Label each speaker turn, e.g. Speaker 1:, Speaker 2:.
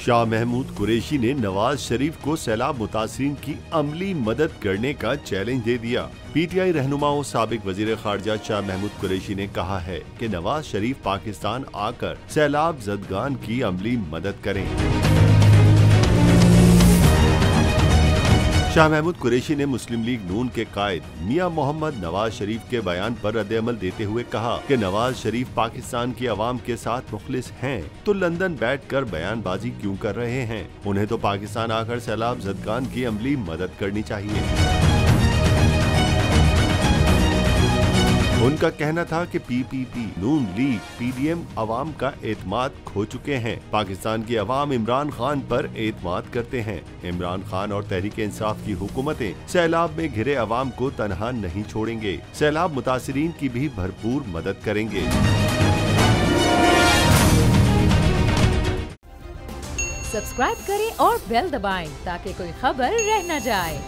Speaker 1: शाह महमूद कुरैशी ने नवाज शरीफ को सैलाब मुतासिरीन की अमली मदद करने का चैलेंज दे दिया। पीटीआई रहनुमाओं साबिक वजीर खारजा शाह महमूद कुरैशी ने कहा है कि नवाज शरीफ पाकिस्तान आकर सैलाब ज़दगान की अमली मदद करें। शाह महमूद कुरैशी ने मुस्लिम लीग नून के कायद मियां मोहम्मद नवाज शरीफ के बयान पर रद्द-ए-अमल देते हुए कहा कि नवाज शरीफ पाकिस्तान की आवाम के साथ मुखलिस हैं तो लंदन बैठकर बयानबाजी क्यों कर रहे हैं। उन्हें तो पाकिस्तान आकर सैलाब ज़दगान की अमली मदद करनी चाहिए। उनका कहना था कि पीपीपी, नून लीग, पीडीएम अवाम का एतमाद खो चुके हैं। पाकिस्तान की अवाम इमरान खान पर एतमाद करते हैं। इमरान खान और तहरीक इंसाफ की हुकूमतें सैलाब में घिरे अवाम को तनहा नहीं छोड़ेंगे। सैलाब मुतासिरीन की भी भरपूर मदद करेंगे।
Speaker 2: सब्सक्राइब करें और बेल दबाएं ताकि कोई खबर रह न जाए।